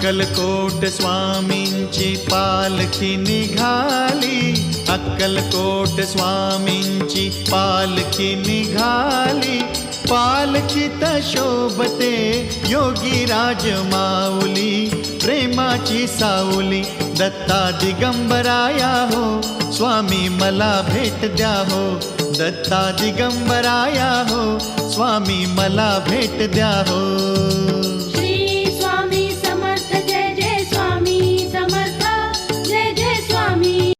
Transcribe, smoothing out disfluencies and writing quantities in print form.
अक्कलकोट स्वामींची पालखी निघाली, अक्कलकोट स्वामींची पालखी निघाली. पालखीत शोभते योगी राज माऊली, प्रेमाची सावली दत्ता दिगंबराया हो. स्वामी मला भेट द्या हो, दत्ता दिगंबराया हो. स्वामी मला भेट द्या हो.